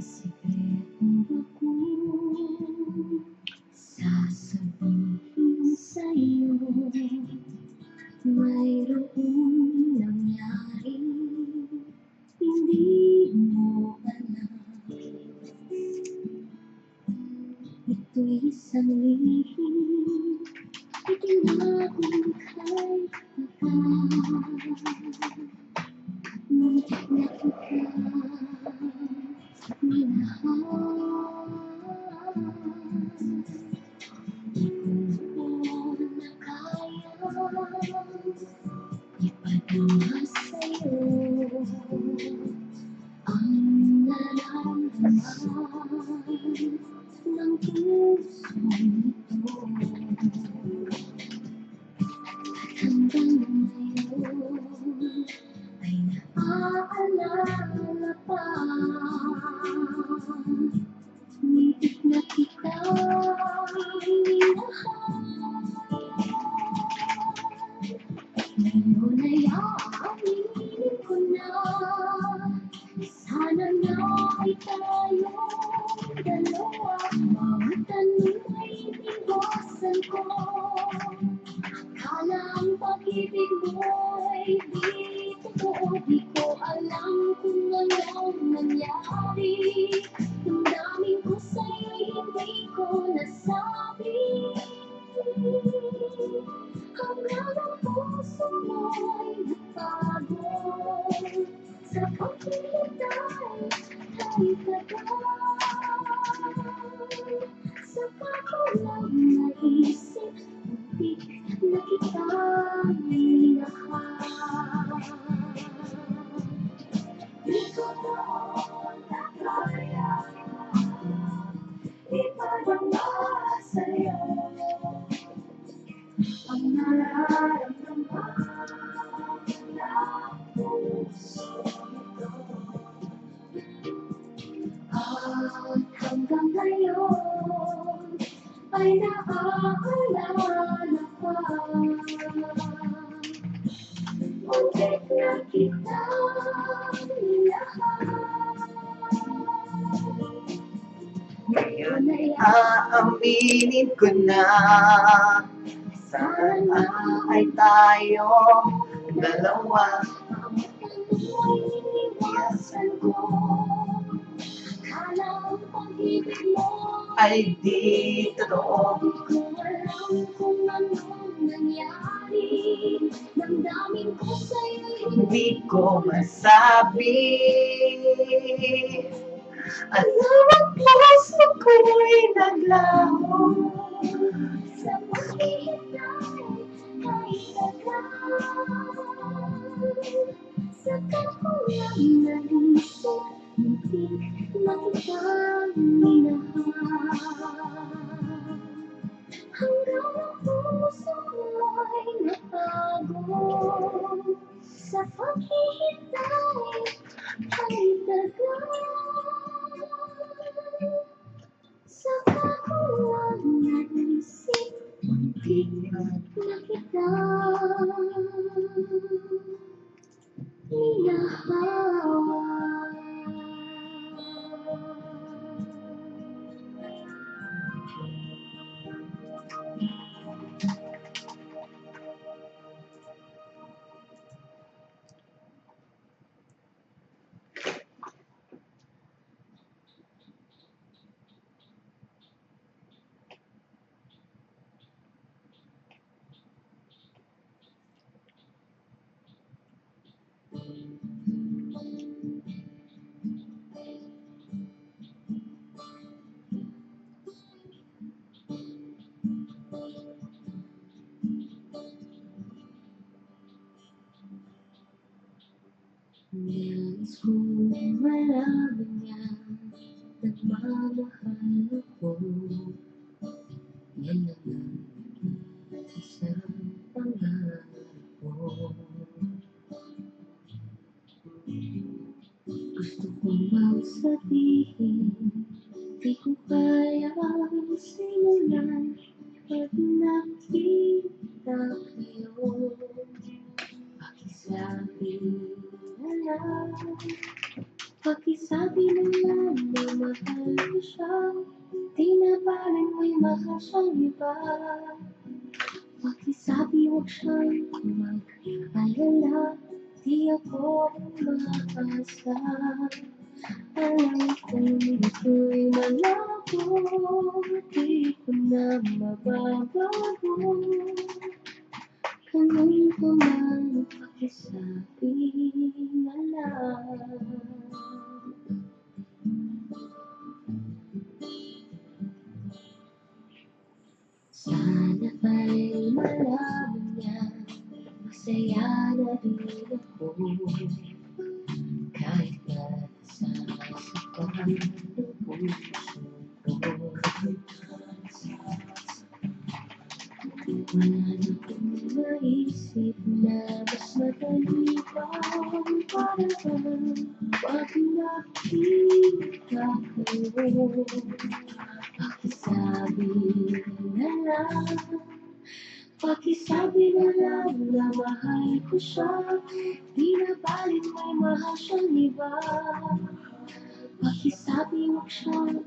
sikreto akong sasabihin sa'yo. Mayroong nangyaring hindi mo alam. Ito'y isang lihim, itinakong kay Papa. Muntik na kita minahal. Di ko na kayang ipadama sa'yo ang nararamdaman ng pusong ito. At hanggang ngayon ay naaalala pa. Muntik na kita minahal. Ngayon ay aaminin ko na, sana nga ay tayong dalawa. Bawat tanong ay iniwasan ko. Akala ang pag-ibig mo'y di totoo. Di ko alam kung anong nangyari. Damdamin ko sa'yo'y hindi ko nasabi. Hanggang ang puso mo'y nagbago. Sa paghihintay kay tagal, saka ko lang naisip, muntik na kitang minahal. Di ko noon na kaya ipadama sa'yo ang nararamdaman ng puso nito. At hanggang ngayon ay naaalala pa. Muntik na kitang minahal. Ngayon ay Aaminin ko na, sana ay tayong dalawa. iniwasan ko. Akala ang pag-ibig mo Ay di totoo. di ko alam kung anong nangyari. Damdamin ko sa'yo'y Hindi ko masabi. Alam ang puso ko'y naglaho. sa paghihintay kay tagal. Saka ko lang naisip, muntik na kitang minahal. Hanggang ang puso mo'y nabago. Sa paghihintay kay tagal. Saka ko lang naisip, muntik na kitang minahal. Nais kong malaman niya, nagmamahal ako. Yan lang ang isang pangarap ko. Gusto kong magsabihin, di ko kayang simulan pag nakita kayo. Pakisabi na lang Pakisabi na lang na mahal ko siya, di na parang may mahal siyang iba. Pakisabi huwag siyang mag-alala, di ako umaasa. Alam kong ito'y malabo, di ko na mababago. Ganun ko man pakisabi na lang. Sana ay malaman niya, masaya na rin ako. Kahit na nasasaktan ng puso ko. Wala na akong maisip na mas madali pang paraan. Pag nakita kayo, pakisabi na lang. Pakisabi na lang na mahal ko siya, di na balit may mahal siyang iba. Pakisabi huwag siyang